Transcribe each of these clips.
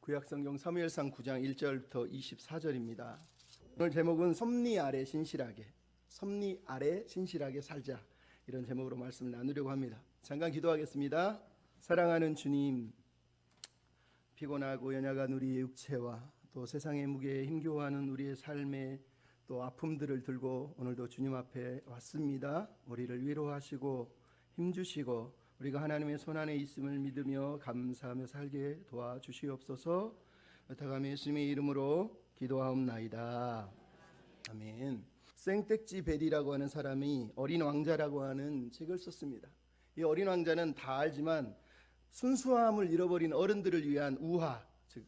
구약성경 사무엘상 9장 1절부터 24절입니다. 오늘 제목은 섭리 아래 신실하게, 섭리 아래 신실하게 살자, 이런 제목으로 말씀을 나누려고 합니다. 잠깐 기도하겠습니다. 사랑하는 주님, 피곤하고 연약한 우리의 육체와 또 세상의 무게에 힘겨워하는 우리의 삶의 또 아픔들을 들고 오늘도 주님 앞에 왔습니다. 우리를 위로하시고 힘주시고 우리가 하나님의 손안에 있음을 믿으며 감사하며 살게 도와주시옵소서. 부탁하며 예수님의 이름으로 기도하옵나이다. 아멘. 생텍쥐 벨이라고 하는 사람이 어린 왕자라고 하는 책을 썼습니다. 이 어린 왕자는 다 알지만 순수함을 잃어버린 어른들을 위한 우화, 즉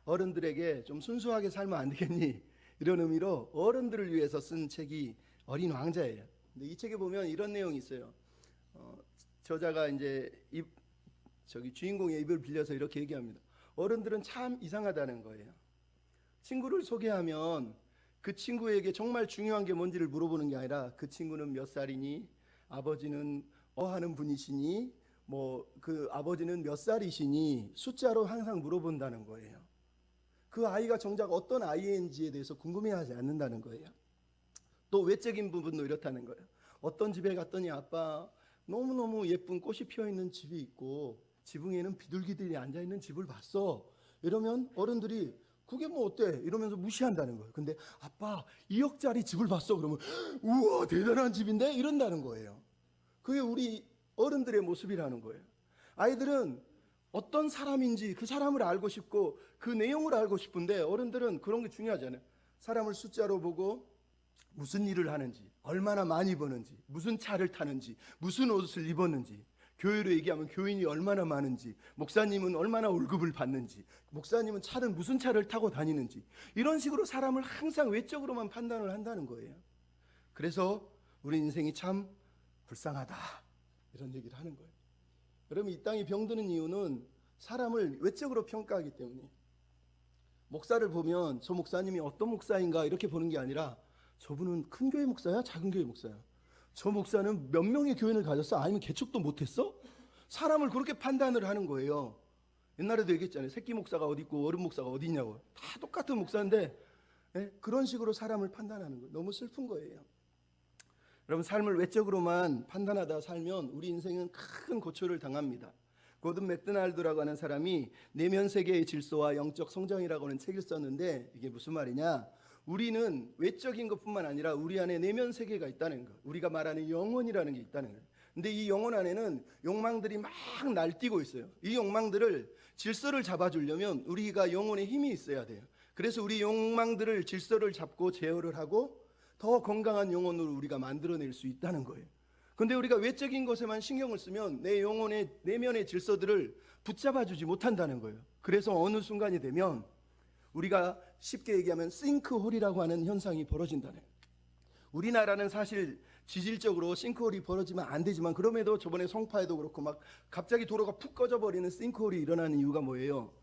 어른들에게 좀 순수하게 살면 안 되겠니? 이런 의미로 어른들을 위해서 쓴 책이 어린 왕자예요. 근데 이 책에 보면 이런 내용이 있어요. 저자가 이제 주인공의 입을 빌려서 이렇게 얘기합니다. 어른들은 참 이상하다는 거예요. 친구를 소개하면 그 친구에게 정말 중요한 게 뭔지를 물어보는 게 아니라 그 친구는 몇 살이니, 아버지는 하는 분이시니, 그 아버지는 몇 살이시니 숫자로 항상 물어본다는 거예요. 그 아이가 정작 어떤 아이인지에 대해서 궁금해하지 않는다는 거예요. 또 외적인 부분도 이렇다는 거예요. 어떤 집에 갔더니 아빠 너무너무 예쁜 꽃이 피어있는 집이 있고 지붕에는 비둘기들이 앉아있는 집을 봤어. 이러면 어른들이 그게 뭐 어때? 이러면서 무시한다는 거예요. 근데 아빠 2억짜리 집을 봤어. 그러면 우와 대단한 집인데? 이런다는 거예요. 그게 우리 어른들의 모습이라는 거예요. 아이들은 어떤 사람인지 그 사람을 알고 싶고 그 내용을 알고 싶은데 어른들은 그런 게 중요하지 않아요. 사람을 숫자로 보고 무슨 일을 하는지, 얼마나 많이 버는지, 무슨 차를 타는지, 무슨 옷을 입었는지, 교회로 얘기하면 교인이 얼마나 많은지, 목사님은 얼마나 월급을 받는지, 목사님은 차는 무슨 차를 타고 다니는지, 이런 식으로 사람을 항상 외적으로만 판단을 한다는 거예요. 그래서 우리 인생이 참 불쌍하다, 이런 얘기를 하는 거예요. 여러분, 이 땅이 병드는 이유는 사람을 외적으로 평가하기 때문에, 목사를 보면 저 목사님이 어떤 목사인가 이렇게 보는 게 아니라 저분은 큰 교회 목사야? 작은 교회 목사야? 저 목사는 몇 명의 교인을 가졌어? 아니면 개척도 못했어? 사람을 그렇게 판단을 하는 거예요. 옛날에도 얘기했잖아요. 새끼 목사가 어디 있고 어른 목사가 어디 있냐고. 다 똑같은 목사인데 그런 식으로 사람을 판단하는 거예요. 너무 슬픈 거예요. 여러분, 삶을 외적으로만 판단하다 살면 우리 인생은 큰 고초를 당합니다. 고든 맥도날드라고 하는 사람이 내면 세계의 질서와 영적 성장이라고 하는 책을 썼는데 이게 무슨 말이냐? 우리는 외적인 것뿐만 아니라 우리 안에 내면 세계가 있다는 것, 우리가 말하는 영혼이라는 게 있다는 거예요. 근데 이 영혼 안에는 욕망들이 막 날뛰고 있어요. 이 욕망들을 질서를 잡아주려면 우리가 영혼에 힘이 있어야 돼요. 그래서 우리 욕망들을 질서를 잡고 제어를 하고 더 건강한 영혼으로 우리가 만들어낼 수 있다는 거예요. 근데 우리가 외적인 것에만 신경을 쓰면 내 영혼의 내면의 질서들을 붙잡아주지 못한다는 거예요. 그래서 어느 순간이 되면 우리가 쉽게 얘기하면 싱크홀이라고 하는 현상이 벌어진다네. 우리나라는 사실 지질적으로 싱크홀이 벌어지면 안 되지만 그럼에도 저번에 송파에도 그렇고 막 갑자기 도로가 푹 꺼져버리는 싱크홀이 일어나는 이유가 뭐예요?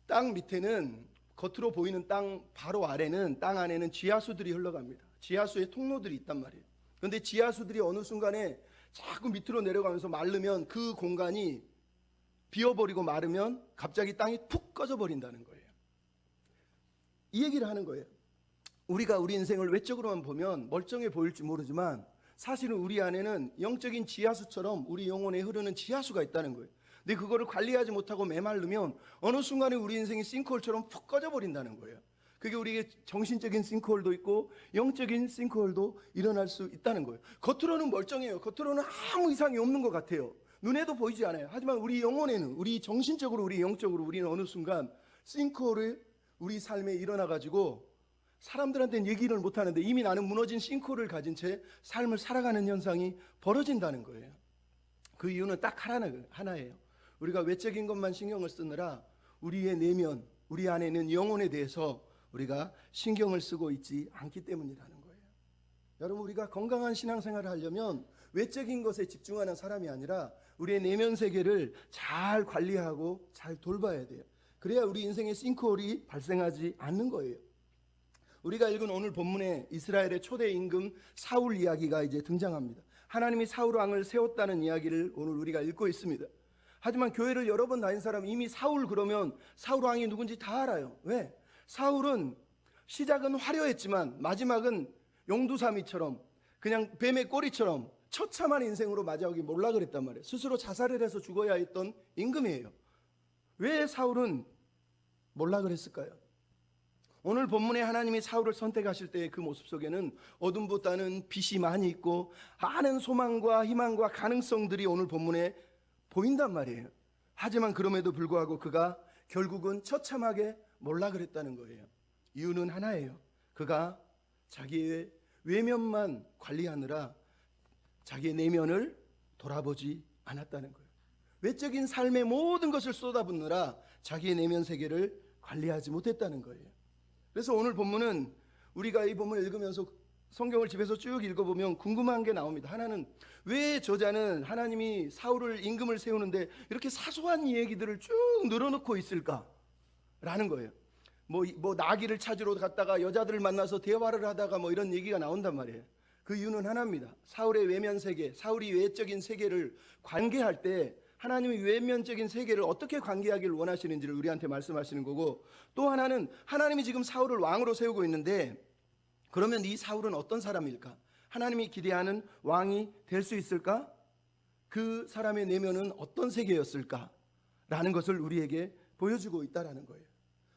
땅 밑에는 겉으로 보이는 땅 바로 아래는 땅 안에는 지하수들이 흘러갑니다. 지하수에 통로들이 있단 말이에요. 그런데 지하수들이 어느 순간에 자꾸 밑으로 내려가면서 마르면 그 공간이 비어버리고 마르면 갑자기 땅이 푹 꺼져버린다는 거예요. 이 얘기를 하는 거예요. 우리가 우리 인생을 외적으로만 보면 멀쩡해 보일지 모르지만 사실은 우리 안에는 영적인 지하수처럼 우리 영혼에 흐르는 지하수가 있다는 거예요. 근데 그거를 관리하지 못하고 메마르면 어느 순간에 우리 인생이 싱크홀처럼 푹 꺼져버린다는 거예요. 그게 우리에게 정신적인 싱크홀도 있고 영적인 싱크홀도 일어날 수 있다는 거예요. 겉으로는 멀쩡해요. 겉으로는 아무 이상이 없는 것 같아요. 눈에도 보이지 않아요. 하지만 우리 영혼에는, 우리 정신적으로, 우리 영적으로 우리는 어느 순간 싱크홀을 우리 삶에 일어나가지고 사람들한테는 얘기를 못하는데 이미 나는 무너진 싱크홀을 가진 채 삶을 살아가는 현상이 벌어진다는 거예요. 그 이유는 딱 하나예요. 우리가 외적인 것만 신경을 쓰느라 우리의 내면, 우리 안에 있는 영혼에 대해서 우리가 신경을 쓰고 있지 않기 때문이라는 거예요. 여러분, 우리가 건강한 신앙생활을 하려면 외적인 것에 집중하는 사람이 아니라 우리의 내면 세계를 잘 관리하고 잘 돌봐야 돼요. 그래야 우리 인생의 싱크홀이 발생하지 않는 거예요. 우리가 읽은 오늘 본문에 이스라엘의 초대 임금 사울 이야기가 이제 등장합니다. 하나님이 사울 왕을 세웠다는 이야기를 오늘 우리가 읽고 있습니다. 하지만 교회를 여러 번 다닌 사람 이미 사울 그러면 사울 왕이 누군지 다 알아요. 왜? 사울은 시작은 화려했지만 마지막은 용두사미처럼 그냥 뱀의 꼬리처럼 처참한 인생으로 마지막에 몰라 그랬단 말이에요. 스스로 자살을 해서 죽어야 했던 임금이에요. 왜 사울은 몰라 그랬을까요? 오늘 본문에 하나님이 사울을 선택하실 때의 그 모습 속에는 어둠보다는 빛이 많이 있고 많은 소망과 희망과 가능성들이 오늘 본문에 보인단 말이에요. 하지만 그럼에도 불구하고 그가 결국은 처참하게 몰라 그랬다는 거예요. 이유는 하나예요. 그가 자기의 외면만 관리하느라 자기의 내면을 돌아보지 않았다는 거예요. 외적인 삶의 모든 것을 쏟아붓느라 자기의 내면 세계를 관리하지 못했다는 거예요. 그래서 오늘 본문은 우리가 이 본문을 읽으면서 성경을 집에서 쭉 읽어보면 궁금한 게 나옵니다. 하나는 왜 저자는 하나님이 사울을 임금을 세우는데 이렇게 사소한 얘기들을 쭉 늘어놓고 있을까라는 거예요. 뭐 나귀를 찾으러 갔다가 여자들을 만나서 대화를 하다가 뭐 이런 얘기가 나온단 말이에요. 그 이유는 하나입니다. 사울의 외면 세계, 사울이 외적인 세계를 관계할 때 하나님이 외면적인 세계를 어떻게 관계하기를 원하시는지를 우리한테 말씀하시는 거고, 또 하나는 하나님이 지금 사울을 왕으로 세우고 있는데 그러면 이 사울은 어떤 사람일까? 하나님이 기대하는 왕이 될 수 있을까? 그 사람의 내면은 어떤 세계였을까? 라는 것을 우리에게 보여주고 있다는 거예요.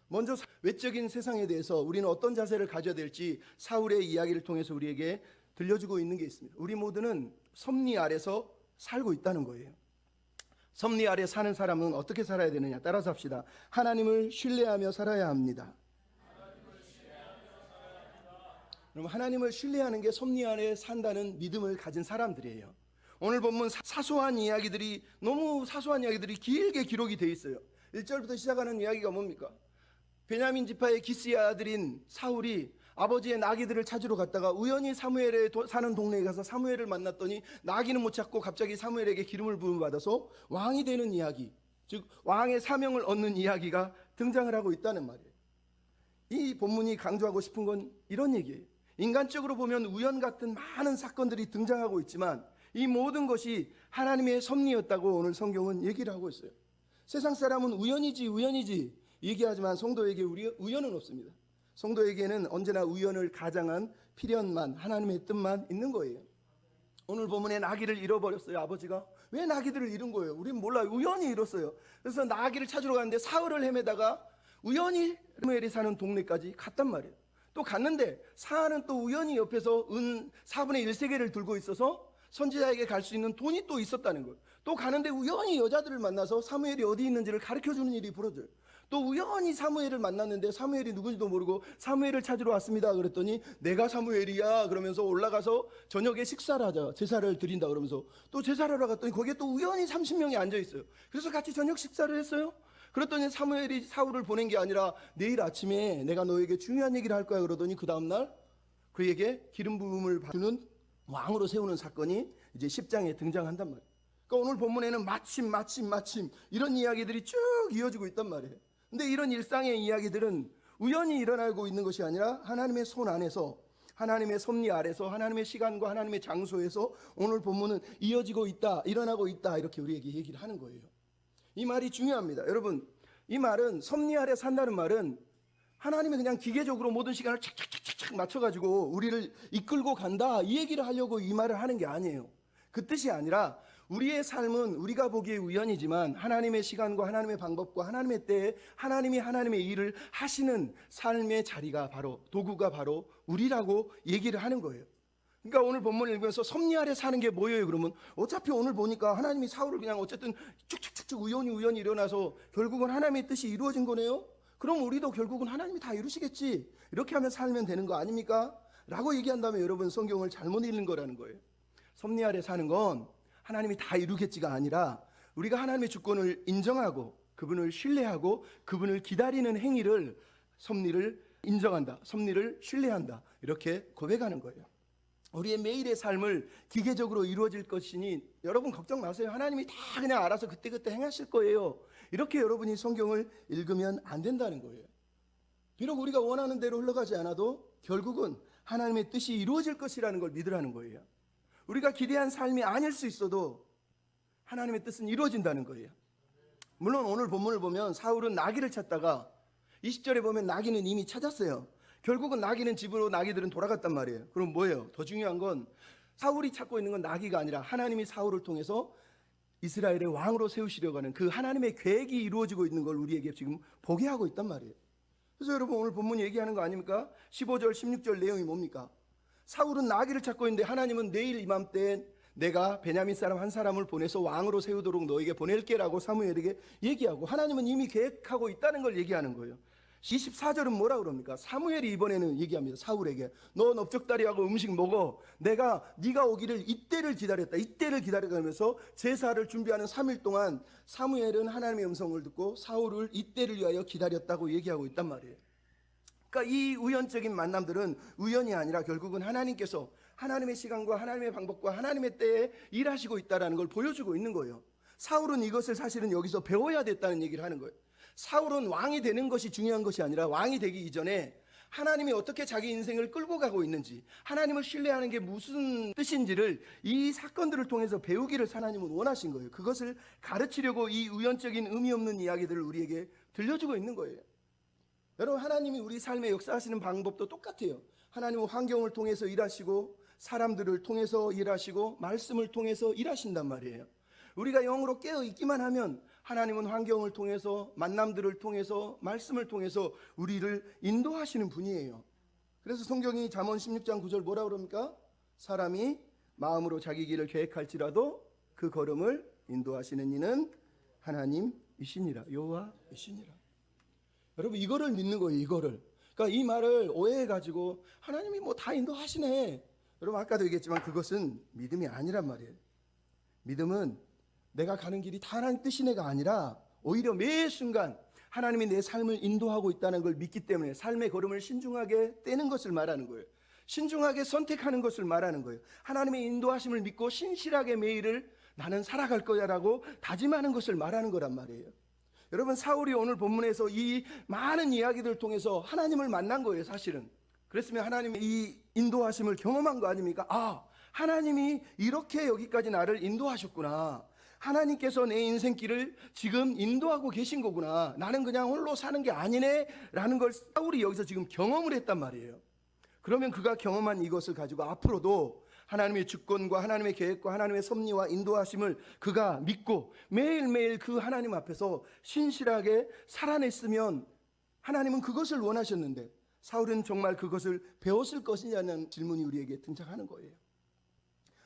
먼저 외적인 세상에 대해서 우리는 어떤 자세를 가져야 될지 사울의 이야기를 통해서 우리에게 들려주고 있는 게 있습니다. 우리 모두는 섭리 아래서 살고 있다는 거예요. 섭리 아래 사는 사람은 어떻게 살아야 되느냐? 따라서 합시다. 하나님을 신뢰하며 살아야 합니다. 그럼 하나님을 신뢰하는 게 섭리 아래 산다는 믿음을 가진 사람들이에요. 오늘 본문 사소한 이야기들이 너무 사소한 이야기들이 길게 기록이 돼 있어요. 1절부터 시작하는 이야기가 뭡니까? 베냐민 지파의 기스의 아들인 사울이 아버지의 나귀들을 찾으러 갔다가 우연히 사무엘의 사는 동네에 가서 사무엘을 만났더니 나귀는 못 찾고 갑자기 사무엘에게 기름을 부음을 받아서 왕이 되는 이야기, 즉 왕의 사명을 얻는 이야기가 등장을 하고 있다는 말이에요. 이 본문이 강조하고 싶은 건 이런 얘기예요. 인간적으로 보면 우연 같은 많은 사건들이 등장하고 있지만 이 모든 것이 하나님의 섭리였다고 오늘 성경은 얘기를 하고 있어요. 세상 사람은 우연이지 얘기하지만 성도에게 우연은 없습니다. 성도에게는 언제나 우연을 가장한 필연만, 하나님의 뜻만 있는 거예요. 오늘 본문에 나귀를 잃어버렸어요. 아버지가 왜 나귀들을 잃은 거예요? 우리는 몰라요. 우연히 잃었어요. 그래서 나귀를 찾으러 갔는데 사흘을 헤매다가 우연히 사무엘이 사는 동네까지 갔단 말이에요. 또 갔는데 사안은 또 우연히 옆에서 은 4분의 1세계를 들고 있어서 선지자에게 갈 수 있는 돈이 또 있었다는 거예요. 또 가는데 우연히 여자들을 만나서 사무엘이 어디 있는지를 가르쳐주는 일이 벌어져요. 또 우연히 사무엘을 만났는데 사무엘이 누군지도 모르고 사무엘을 찾으러 왔습니다 그랬더니 내가 사무엘이야 그러면서 올라가서 저녁에 식사를 하자, 제사를 드린다 그러면서 또 제사를 하러 갔더니 거기에 또 우연히 30명이 앉아있어요. 그래서 같이 저녁 식사를 했어요. 그랬더니 사무엘이 사울을 보낸 게 아니라 내일 아침에 내가 너에게 중요한 얘기를 할 거야 그러더니 그 다음날 그에게 기름 부음을 주는 왕으로 세우는 사건이 이제 10장에 등장한단 말이에요. 그러니까 오늘 본문에는 마침 이런 이야기들이 쭉 이어지고 있단 말이에요. 근데 이런 일상의 이야기들은 우연히 일어나고 있는 것이 아니라 하나님의 손 안에서, 하나님의 섭리 아래서, 하나님의 시간과 하나님의 장소에서 오늘 본문은 이어지고 있다, 일어나고 있다 이렇게 우리에게 얘기를 하는 거예요. 이 말이 중요합니다. 여러분, 이 말은 섭리 아래 산다는 말은 하나님이 그냥 기계적으로 모든 시간을 착착착착 맞춰가지고 우리를 이끌고 간다 이 얘기를 하려고 이 말을 하는 게 아니에요. 그 뜻이 아니라 우리의 삶은 우리가 보기에 우연이지만 하나님의 시간과 하나님의 방법과 하나님의 때에 하나님이 하나님의 일을 하시는 삶의 자리가 바로, 도구가 바로 우리라고 얘기를 하는 거예요. 그러니까 오늘 본문을 읽으면서 섭리 아래 사는 게 뭐예요? 그러면 어차피 오늘 보니까 하나님이 사울을 그냥 어쨌든 쭉쭉쭉쭉 우연히 일어나서 결국은 하나님의 뜻이 이루어진 거네요. 그럼 우리도 결국은 하나님이 다 이루시겠지, 이렇게 하면 살면 되는 거 아닙니까? 라고 얘기한다면 여러분 성경을 잘못 읽는 거라는 거예요. 섭리 아래 사는 건 하나님이 다 이루겠지가 아니라 우리가 하나님의 주권을 인정하고 그분을 신뢰하고 그분을 기다리는 행위를, 섭리를 인정한다, 섭리를 신뢰한다 이렇게 고백하는 거예요. 우리의 매일의 삶을 기계적으로 이루어질 것이니 여러분 걱정 마세요. 하나님이 다 그냥 알아서 그때그때 행하실 거예요. 이렇게 여러분이 성경을 읽으면 안 된다는 거예요. 비록 우리가 원하는 대로 흘러가지 않아도 결국은 하나님의 뜻이 이루어질 것이라는 걸 믿으라는 거예요. 우리가 기대한 삶이 아닐 수 있어도 하나님의 뜻은 이루어진다는 거예요. 물론 오늘 본문을 보면 사울은 나귀를 찾다가 20절에 보면 나귀는 이미 찾았어요. 결국은 나귀는 집으로 나귀들은 돌아갔단 말이에요. 그럼 뭐예요? 더 중요한 건 사울이 찾고 있는 건 나귀가 아니라 하나님이 사울을 통해서 이스라엘의 왕으로 세우시려고 하는 그 하나님의 계획이 이루어지고 있는 걸 우리에게 지금 보게 하고 있단 말이에요. 그래서 여러분 오늘 본문이 얘기하는 거 아닙니까? 15절 16절 내용이 뭡니까? 사울은 나귀를 찾고 있는데 하나님은 내일 이맘때에 내가 베냐민 사람 한 사람을 보내서 왕으로 세우도록 너에게 보낼게라고 사무엘에게 얘기하고 하나님은 이미 계획하고 있다는 걸 얘기하는 거예요. 24절은 뭐라 그럽니까? 사무엘이 이번에는 얘기합니다. 사울에게 너 넓적다리하고 음식 먹어. 내가 네가 오기를 이때를 기다렸다. 이때를 기다려가면서 제사를 준비하는 3일 동안 사무엘은 하나님의 음성을 듣고 사울을 이때를 위하여 기다렸다고 얘기하고 있단 말이에요. 그러니까 이 우연적인 만남들은 우연이 아니라 결국은 하나님께서 하나님의 시간과 하나님의 방법과 하나님의 때에 일하시고 있다는 걸 보여주고 있는 거예요. 사울은 이것을 사실은 여기서 배워야 됐다는 얘기를 하는 거예요. 사울은 왕이 되는 것이 중요한 것이 아니라 왕이 되기 이전에 하나님이 어떻게 자기 인생을 끌고 가고 있는지, 하나님을 신뢰하는 게 무슨 뜻인지를 이 사건들을 통해서 배우기를 하나님은 원하신 거예요. 그것을 가르치려고 이 우연적인 의미 없는 이야기들을 우리에게 들려주고 있는 거예요. 여러분, 하나님이 우리 삶에 역사하시는 방법도 똑같아요. 하나님은 환경을 통해서 일하시고 사람들을 통해서 일하시고 말씀을 통해서 일하신단 말이에요. 우리가 영으로 깨어 있기만 하면 하나님은 환경을 통해서 만남들을 통해서 말씀을 통해서 우리를 인도하시는 분이에요. 그래서 성경이 잠언 16장 9절 뭐라 그럽니까? 사람이 마음으로 자기 길을 계획할지라도 그 걸음을 인도하시는 이는 하나님이시니라. 여호와이시니라. 여러분, 이거를 믿는 거예요. 이거를. 그러니까 이 말을 오해해가지고 하나님이 뭐 다 인도하시네. 여러분, 아까도 얘기했지만 그것은 믿음이 아니란 말이에요. 믿음은 내가 가는 길이 다 하나님 뜻이네가 아니라 오히려 매 순간 하나님이 내 삶을 인도하고 있다는 걸 믿기 때문에 삶의 걸음을 신중하게 떼는 것을 말하는 거예요. 신중하게 선택하는 것을 말하는 거예요. 하나님의 인도하심을 믿고 신실하게 매일을 나는 살아갈 거야라고 다짐하는 것을 말하는 거란 말이에요. 여러분, 사울이 오늘 본문에서 이 많은 이야기들을 통해서 하나님을 만난 거예요. 사실은 그랬으면 하나님의 이 인도하심을 경험한 거 아닙니까? 아, 하나님이 이렇게 여기까지 나를 인도하셨구나. 하나님께서 내 인생길을 지금 인도하고 계신 거구나. 나는 그냥 홀로 사는 게 아니네 라는 걸 사울이 여기서 지금 경험을 했단 말이에요. 그러면 그가 경험한 이것을 가지고 앞으로도 하나님의 주권과 하나님의 계획과 하나님의 섭리와 인도하심을 그가 믿고 매일매일 그 하나님 앞에서 신실하게 살아냈으면 하나님은 그것을 원하셨는데 사울은 정말 그것을 배웠을 것이냐는 질문이 우리에게 등장하는 거예요.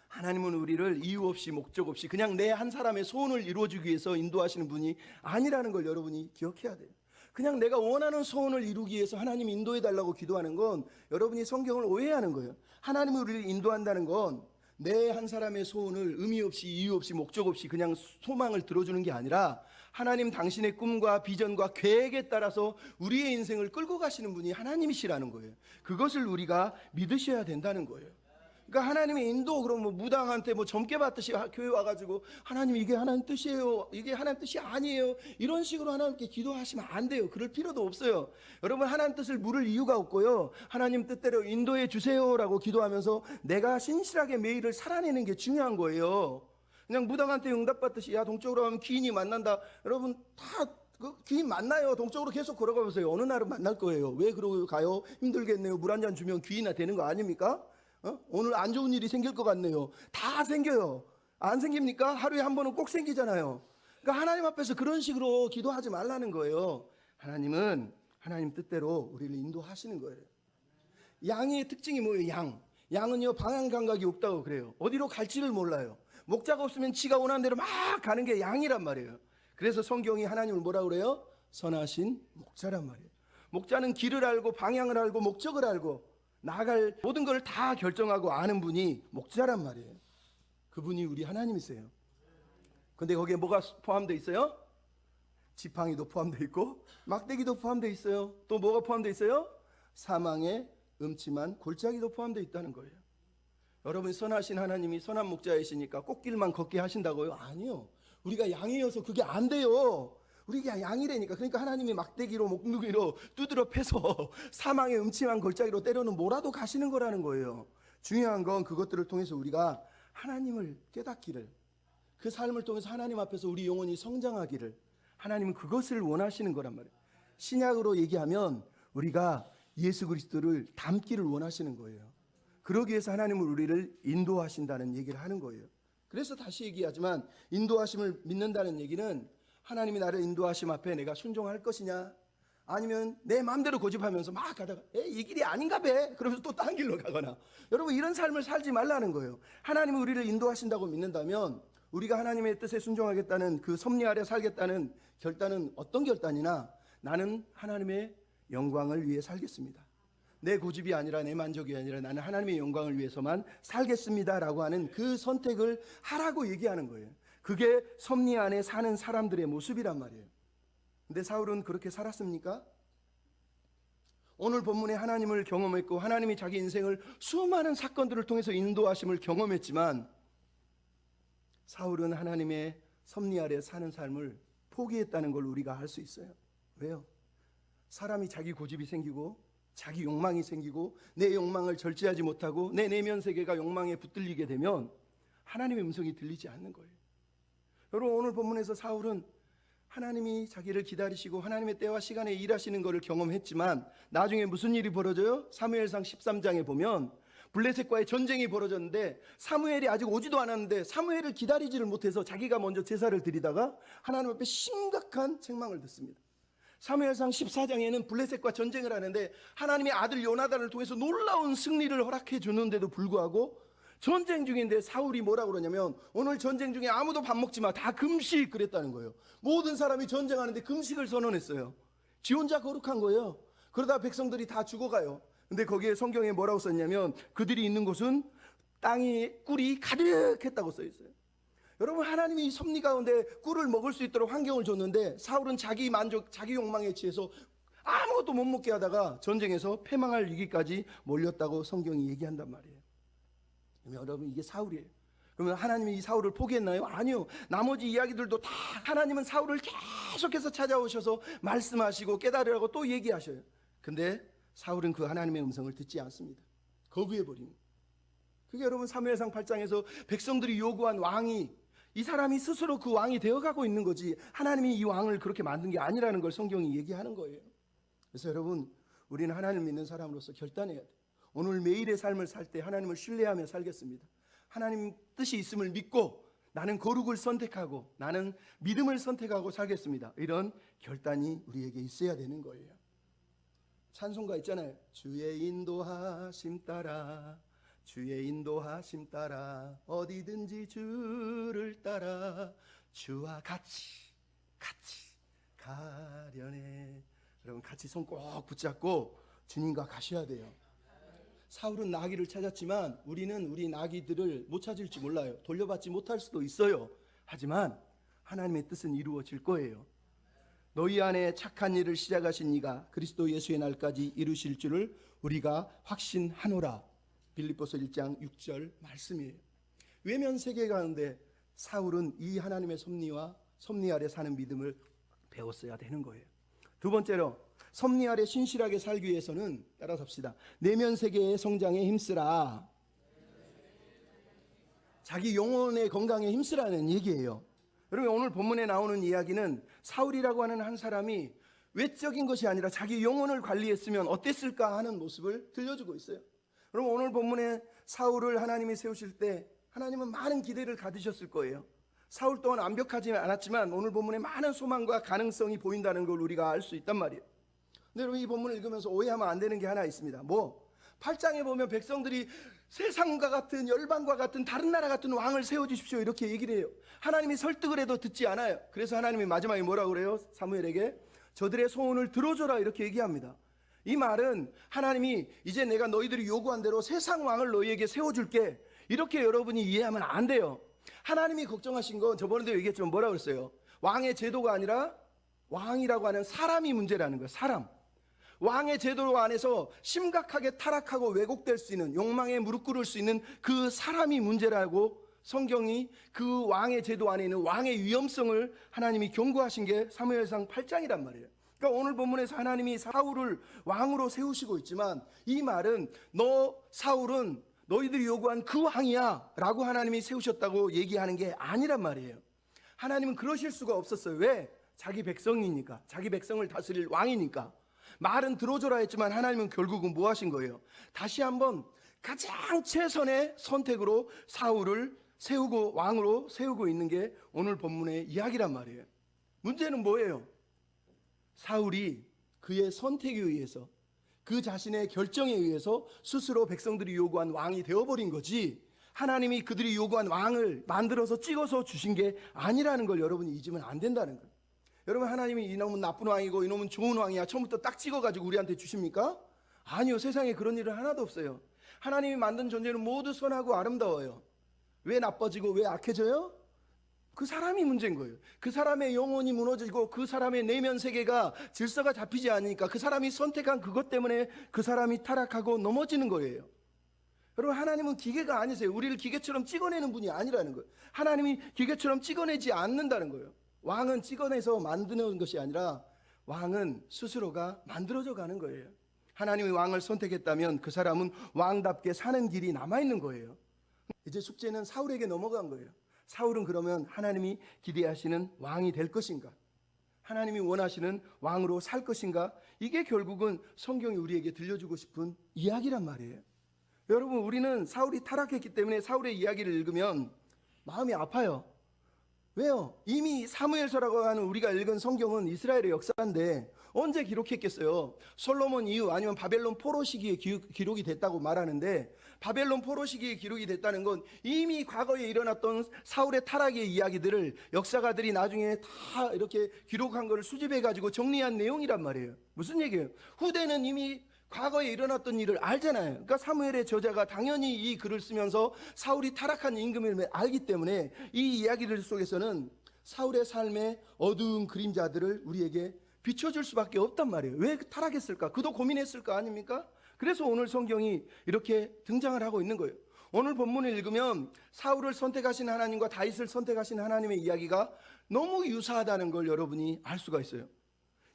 하나님은 우리를 이유 없이 목적 없이 그냥 내 한 사람의 소원을 이루어주기 위해서 인도하시는 분이 아니라는 걸 여러분이 기억해야 돼요. 그냥 내가 원하는 소원을 이루기 위해서 하나님 인도해 달라고 기도하는 건 여러분이 성경을 오해하는 거예요. 하나님이 우리를 인도한다는 건 내 한 사람의 소원을 의미 없이 이유 없이 목적 없이 그냥 소망을 들어주는 게 아니라 하나님 당신의 꿈과 비전과 계획에 따라서 우리의 인생을 끌고 가시는 분이 하나님이시라는 거예요. 그것을 우리가 믿으셔야 된다는 거예요. 그러니까 하나님의 인도, 그럼 뭐 무당한테 뭐 점괘 받듯이 교회 와가지고 하나님 이게 하나님 뜻이에요, 이게 하나님 뜻이 아니에요, 이런 식으로 하나님께 기도하시면 안 돼요. 그럴 필요도 없어요. 여러분, 하나님 뜻을 물을 이유가 없고요. 하나님 뜻대로 인도해 주세요라고 기도하면서 내가 신실하게 매일을 살아내는 게 중요한 거예요. 그냥 무당한테 응답받듯이 야 동쪽으로 가면 귀인이 만난다. 여러분 다 그 귀인 만나요. 동쪽으로 계속 걸어가 보세요. 어느 날은 만날 거예요. 왜 그러고 가요? 힘들겠네요. 물 한 잔 주면 귀인이 되는 거 아닙니까? 오늘 안 좋은 일이 생길 것 같네요. 다 생겨요. 안 생깁니까? 하루에 한 번은 꼭 생기잖아요. 그러니까 하나님 앞에서 그런 식으로 기도하지 말라는 거예요. 하나님은 하나님 뜻대로 우리를 인도하시는 거예요. 양의 특징이 뭐예요? 양은요 방향 감각이 없다고 그래요. 어디로 갈지를 몰라요. 목자가 없으면 지가 원하는 대로 막 가는 게 양이란 말이에요. 그래서 성경이 하나님을 뭐라 그래요? 선하신 목자란 말이에요. 목자는 길을 알고 방향을 알고 목적을 알고 나아갈 모든 걸 다 결정하고 아는 분이 목자란 말이에요. 그분이 우리 하나님이세요. 근데 거기에 뭐가 포함되어 있어요? 지팡이도 포함되어 있고 막대기도 포함되어 있어요. 또 뭐가 포함되어 있어요? 사망의 음침한 골짜기도 포함되어 있다는 거예요. 여러분, 선하신 하나님이 선한 목자이시니까 꽃길만 걷게 하신다고요? 아니요. 우리가 양이어서 그게 안 돼요. 우리가 양이라니까. 그러니까 하나님이 막대기로 목누기로 두드려 패서 사망의 음침한 골짜기로 때려는 뭐라도 가시는 거라는 거예요. 중요한 건 그것들을 통해서 우리가 하나님을 깨닫기를, 그 삶을 통해서 하나님 앞에서 우리 영혼이 성장하기를, 하나님은 그것을 원하시는 거란 말이에요. 신약으로 얘기하면 우리가 예수 그리스도를 닮기를 원하시는 거예요. 그러기 위해서 하나님은 우리를 인도하신다는 얘기를 하는 거예요. 그래서 다시 얘기하지만 인도하심을 믿는다는 얘기는 하나님이 나를 인도하심 앞에 내가 순종할 것이냐, 아니면 내 마음대로 고집하면서 막 가다가 이 길이 아닌가 봐 그러면서 또 딴 길로 가거나, 여러분 이런 삶을 살지 말라는 거예요. 하나님이 우리를 인도하신다고 믿는다면 우리가 하나님의 뜻에 순종하겠다는 그 섭리 아래 살겠다는 결단은 어떤 결단이나, 나는 하나님의 영광을 위해 살겠습니다, 내 고집이 아니라 내 만족이 아니라 나는 하나님의 영광을 위해서만 살겠습니다라고 하는 그 선택을 하라고 얘기하는 거예요. 그게 섭리 안에 사는 사람들의 모습이란 말이에요. 근데 사울은 그렇게 살았습니까? 오늘 본문에 하나님을 경험했고 하나님이 자기 인생을 수많은 사건들을 통해서 인도하심을 경험했지만 사울은 하나님의 섭리 아래 사는 삶을 포기했다는 걸 우리가 알 수 있어요. 왜요? 사람이 자기 고집이 생기고 자기 욕망이 생기고 내 욕망을 절제하지 못하고 내 내면 세계가 욕망에 붙들리게 되면 하나님의 음성이 들리지 않는 거예요. 여러분 오늘 본문에서 사울은 하나님이 자기를 기다리시고 하나님의 때와 시간에 일하시는 것을 경험했지만 나중에 무슨 일이 벌어져요? 사무엘상 13장에 보면 블레셋과의 전쟁이 벌어졌는데 사무엘이 아직 오지도 않았는데 사무엘을 기다리지를 못해서 자기가 먼저 제사를 드리다가 하나님 앞에 심각한 책망을 듣습니다. 사무엘상 14장에는 블레셋과 전쟁을 하는데 하나님의 아들 요나단을 통해서 놀라운 승리를 허락해 주는데도 불구하고 전쟁 중인데 사울이 뭐라고 그러냐면 오늘 전쟁 중에 아무도 밥 먹지 마, 다 금식 그랬다는 거예요. 모든 사람이 전쟁하는데 금식을 선언했어요. 지 혼자 거룩한 거예요. 그러다 백성들이 다 죽어가요. 근데 거기에 성경에 뭐라고 썼냐면 그들이 있는 곳은 땅이 꿀이 가득했다고 써 있어요. 여러분 하나님이 이 섭리 가운데 꿀을 먹을 수 있도록 환경을 줬는데 사울은 자기 만족, 자기 욕망에 취해서 아무것도 못 먹게 하다가 전쟁에서 패망할 위기까지 몰렸다고 성경이 얘기한단 말이에요. 여러분 이게 사울이에요. 그러면 하나님이 이 사울을 포기했나요? 아니요. 나머지 이야기들도 다 하나님은 사울을 계속해서 찾아오셔서 말씀하시고 깨달으라고 또 얘기하셔요. 근데 사울은 그 하나님의 음성을 듣지 않습니다. 거부해버립니다. 그게 여러분 사무엘상 8장에서 백성들이 요구한 왕이, 이 사람이 스스로 그 왕이 되어가고 있는 거지 하나님이 이 왕을 그렇게 만든 게 아니라는 걸 성경이 얘기하는 거예요. 그래서 여러분 우리는 하나님을 믿는 사람으로서 결단해야 돼요. 오늘 매일의 삶을 살 때 하나님을 신뢰하며 살겠습니다. 하나님 뜻이 있음을 믿고 나는 거룩을 선택하고 나는 믿음을 선택하고 살겠습니다. 이런 결단이 우리에게 있어야 되는 거예요. 찬송가 있잖아요. 주의 인도하심 따라, 주의 인도하심 따라 어디든지 주를 따라 주와 같이 가려네. 여러분 같이 손 꼭 붙잡고 주님과 가셔야 돼요. 사울은 나귀를 찾았지만 우리는 우리 나귀들을 못 찾을지 몰라요. 돌려받지 못할 수도 있어요. 하지만 하나님의 뜻은 이루어질 거예요. 너희 안에 착한 일을 시작하신 이가 그리스도 예수의 날까지 이루실 줄을 우리가 확신하노라. 빌립보서 1장 6절 말씀이에요. 외면 세계 가운데 사울은 이 하나님의 섭리와 섭리 아래 사는 믿음을 배웠어야 되는 거예요. 두 번째로 섭리 아래 신실하게 살기 위해서는 따라서 합시다. 내면 세계의 성장에 힘쓰라. 자기 영혼의 건강에 힘쓰라는 얘기예요. 여러분 오늘 본문에 나오는 이야기는 사울이라고 하는 한 사람이 외적인 것이 아니라 자기 영혼을 관리했으면 어땠을까 하는 모습을 들려주고 있어요. 여러분 오늘 본문에 사울을 하나님이 세우실 때 하나님은 많은 기대를 가지셨을 거예요. 사울 또한 완벽하지 않았지만 오늘 본문에 많은 소망과 가능성이 보인다는 걸 우리가 알 수 있단 말이에요. 근데 여러분 이 본문을 읽으면서 오해하면 안 되는 게 하나 있습니다. 8장에 보면 백성들이 세상과 같은 열방과 같은 다른 나라 같은 왕을 세워주십시오 이렇게 얘기를 해요. 하나님이 설득을 해도 듣지 않아요. 그래서 하나님이 마지막에 뭐라고 그래요? 사무엘에게 저들의 소원을 들어줘라 이렇게 얘기합니다. 이 말은 하나님이 이제 내가 너희들이 요구한 대로 세상 왕을 너희에게 세워줄게 이렇게 여러분이 이해하면 안 돼요. 하나님이 걱정하신 건 저번에도 얘기했지만 뭐라고 그랬어요? 왕의 제도가 아니라 왕이라고 하는 사람이 문제라는 거예요. 사람. 왕의 제도 안에서 심각하게 타락하고 왜곡될 수 있는, 욕망에 무릎 꿇을 수 있는 그 사람이 문제라고 성경이 그 왕의 제도 안에 있는 왕의 위험성을 하나님이 경고하신 게 사무엘상 8장이란 말이에요. 그러니까 오늘 본문에서 하나님이 사울을 왕으로 세우시고 있지만 이 말은 사울은 너희들이 요구한 그 왕이야 라고 하나님이 세우셨다고 얘기하는 게 아니란 말이에요. 하나님은 그러실 수가 없었어요. 왜? 자기 백성이니까, 자기 백성을 다스릴 왕이니까. 말은 들어줘라 했지만 하나님은 결국은 뭐 하신 거예요? 다시 한번 가장 최선의 선택으로 사울을 세우고 왕으로 세우고 있는 게 오늘 본문의 이야기란 말이에요. 문제는 뭐예요? 사울이 그의 선택에 의해서, 그 자신의 결정에 의해서 스스로 백성들이 요구한 왕이 되어버린 거지, 하나님이 그들이 요구한 왕을 만들어서 찍어서 주신 게 아니라는 걸 여러분이 잊으면 안 된다는 거예요. 여러분, 하나님이 이놈은 나쁜 왕이고 이놈은 좋은 왕이야 처음부터 딱 찍어가지고 우리한테 주십니까? 아니요. 세상에 그런 일은 하나도 없어요. 하나님이 만든 존재는 모두 선하고 아름다워요. 왜 나빠지고 왜 악해져요? 그 사람이 문제인 거예요. 그 사람의 영혼이 무너지고 그 사람의 내면 세계가 질서가 잡히지 않으니까 그 사람이 선택한 그것 때문에 그 사람이 타락하고 넘어지는 거예요. 여러분, 하나님은 기계가 아니세요. 우리를 기계처럼 찍어내는 분이 아니라는 거예요. 하나님이 기계처럼 찍어내지 않는다는 거예요. 왕은 찍어내서 만드는 것이 아니라 왕은 스스로가 만들어져 가는 거예요. 하나님이 왕을 선택했다면 그 사람은 왕답게 사는 길이 남아있는 거예요. 이제 숙제는 사울에게 넘어간 거예요. 사울은 그러면 하나님이 기대하시는 왕이 될 것인가? 하나님이 원하시는 왕으로 살 것인가? 이게 결국은 성경이 우리에게 들려주고 싶은 이야기란 말이에요. 여러분, 우리는 사울이 타락했기 때문에 사울의 이야기를 읽으면 마음이 아파요. 왜요? 이미 사무엘서라고 하는 우리가 읽은 성경은 이스라엘의 역사인데 언제 기록했겠어요? 솔로몬 이후 아니면 바벨론 포로 시기에 기록이 됐다고 말하는데, 바벨론 포로 시기에 기록이 됐다는 건 이미 과거에 일어났던 사울의 타락의 이야기들을 역사가들이 나중에 다 이렇게 기록한 것을 수집해가지고 정리한 내용이란 말이에요. 무슨 얘기예요? 후대는 이미 과거에 일어났던 일을 알잖아요. 그러니까 사무엘의 저자가 당연히 이 글을 쓰면서 사울이 타락한 임금을 알기 때문에 이 이야기들 속에서는 사울의 삶의 어두운 그림자들을 우리에게 비춰줄 수밖에 없단 말이에요. 왜 타락했을까? 그도 고민했을 거 아닙니까? 그래서 오늘 성경이 이렇게 등장을 하고 있는 거예요. 오늘 본문을 읽으면 사울을 선택하신 하나님과 다윗을 선택하신 하나님의 이야기가 너무 유사하다는 걸 여러분이 알 수가 있어요.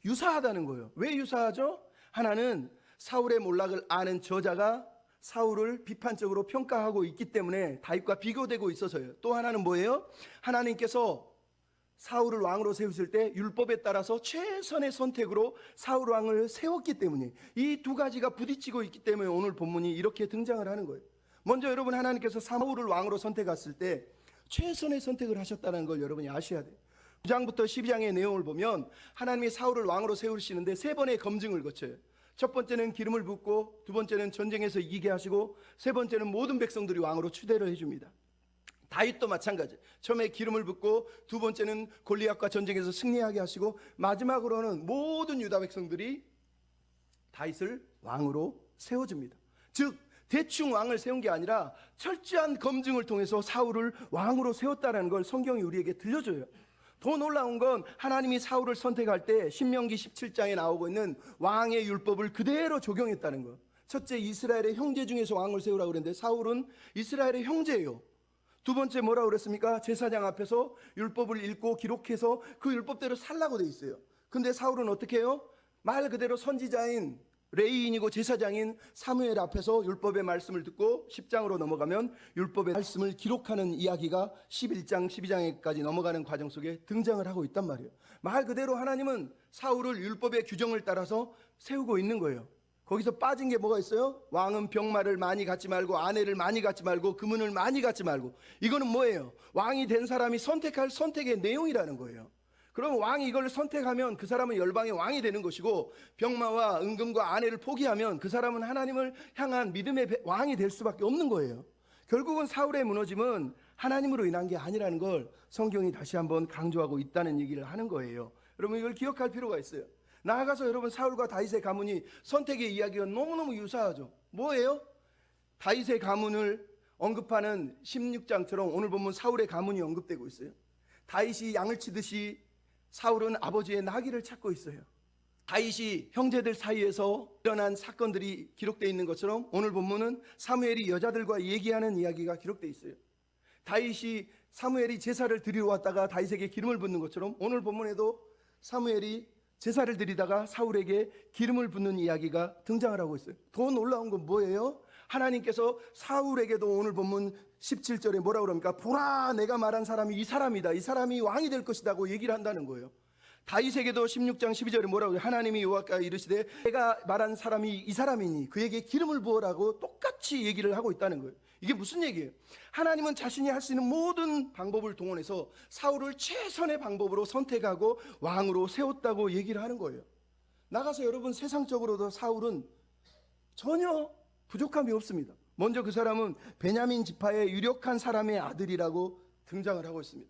유사하다는 거예요. 왜 유사하죠? 하나는 사울의 몰락을 아는 저자가 사울을 비판적으로 평가하고 있기 때문에 다윗과 비교되고 있어서요. 또 하나는 뭐예요? 하나님께서 사울을 왕으로 세우실 때 율법에 따라서 최선의 선택으로 사울 왕을 세웠기 때문에, 이 두 가지가 부딪히고 있기 때문에 오늘 본문이 이렇게 등장을 하는 거예요. 먼저 여러분, 하나님께서 사울을 왕으로 선택했을 때 최선의 선택을 하셨다는 걸 여러분이 아셔야 돼요. 9장부터 12장의 내용을 보면 하나님이 사울을 왕으로 세우시는데 세 번의 검증을 거쳐요. 첫 번째는 기름을 붓고, 두 번째는 전쟁에서 이기게 하시고, 세 번째는 모든 백성들이 왕으로 추대를 해줍니다. 다윗도 마찬가지. 처음에 기름을 붓고, 두 번째는 골리앗과 전쟁에서 승리하게 하시고, 마지막으로는 모든 유다 백성들이 다윗을 왕으로 세워줍니다. 즉 대충 왕을 세운 게 아니라 철저한 검증을 통해서 사울을 왕으로 세웠다는 걸 성경이 우리에게 들려줘요. 더 놀라운 건 하나님이 사울을 선택할 때 신명기 17장에 나오고 있는 왕의 율법을 그대로 적용했다는 거. 첫째, 이스라엘의 형제 중에서 왕을 세우라고 그랬는데 사울은 이스라엘의 형제예요. 두 번째 뭐라고 그랬습니까? 제사장 앞에서 율법을 읽고 기록해서 그 율법대로 살라고 돼 있어요. 근데 사울은 어떻게 해요? 말 그대로 선지자인 레위인이고 제사장인 사무엘 앞에서 율법의 말씀을 듣고 10장으로 넘어가면 율법의 말씀을 기록하는 이야기가 11장 12장까지 넘어가는 과정 속에 등장을 하고 있단 말이에요. 말 그대로 하나님은 사울을 율법의 규정을 따라서 세우고 있는 거예요. 거기서 빠진 게 뭐가 있어요? 왕은 병마를 많이 갖지 말고, 아내를 많이 갖지 말고, 금은을 많이 갖지 말고. 이거는 뭐예요? 왕이 된 사람이 선택할 선택의 내용이라는 거예요. 그럼 왕이 이걸 선택하면 그 사람은 열방의 왕이 되는 것이고, 병마와 은금과 아내를 포기하면 그 사람은 하나님을 향한 믿음의 왕이 될 수밖에 없는 거예요. 결국은 사울의 무너짐은 하나님으로 인한 게 아니라는 걸 성경이 다시 한번 강조하고 있다는 얘기를 하는 거예요. 여러분, 이걸 기억할 필요가 있어요. 나아가서 여러분, 사울과 다윗의 가문이 선택의 이야기가 너무너무 유사하죠. 뭐예요? 다윗의 가문을 언급하는 16장처럼 오늘 보면 사울의 가문이 언급되고 있어요. 다윗이 양을 치듯이 사울은 아버지의 나귀를 찾고 있어요. 다윗이 형제들 사이에서 일어난 사건들이 기록되어 있는 것처럼 오늘 본문은 사무엘이 여자들과 얘기하는 이야기가 기록되어 있어요. 다윗이 사무엘이 제사를 드리러 왔다가 다윗에게 기름을 붓는 것처럼 오늘 본문에도 사무엘이 제사를 드리다가 사울에게 기름을 붓는 이야기가 등장을 하고 있어요. 더 놀라운 건 뭐예요? 하나님께서 사울에게도 오늘 본문 17절에 뭐라고 그럽니까? 보라, 내가 말한 사람이 이 사람이다. 이 사람이 왕이 될 것이다고 얘기를 한다는 거예요. 다윗에게도 16장 12절에 뭐라고 해요? 하나님이 여호와께 이르시되 내가 말한 사람이 이 사람이니 그에게 기름을 부으라고 똑같이 얘기를 하고 있다는 거예요. 이게 무슨 얘기예요? 하나님은 자신이 할 수 있는 모든 방법을 동원해서 사울을 최선의 방법으로 선택하고 왕으로 세웠다고 얘기를 하는 거예요. 나가서 여러분 세상적으로도 사울은 전혀 부족함이 없습니다. 먼저 그 사람은 베냐민 지파의 유력한 사람의 아들이라고 등장을 하고 있습니다.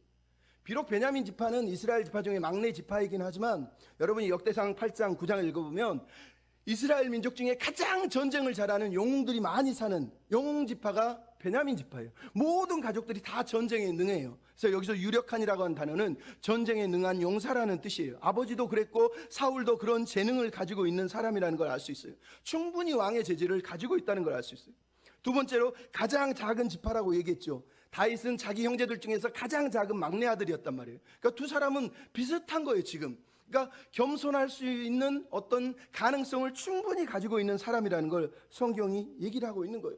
비록 베냐민 지파는 이스라엘 지파 중에 막내 지파이긴 하지만 여러분이 역대상 8장 9장을 읽어보면 이스라엘 민족 중에 가장 전쟁을 잘하는 영웅들이 많이 사는 영웅 지파가 베냐민 지파예요. 모든 가족들이 다 전쟁에 능해요. 그래서 여기서 유력한이라고 하는 단어는 전쟁에 능한 용사라는 뜻이에요. 아버지도 그랬고 사울도 그런 재능을 가지고 있는 사람이라는 걸 알 수 있어요. 충분히 왕의 재질을 가지고 있다는 걸 알 수 있어요. 두 번째로 가장 작은 지파라고 얘기했죠. 다윗은 자기 형제들 중에서 가장 작은 막내 아들이었단 말이에요. 그러니까 두 사람은 비슷한 거예요 지금. 그러니까 겸손할 수 있는 어떤 가능성을 충분히 가지고 있는 사람이라는 걸 성경이 얘기를 하고 있는 거예요.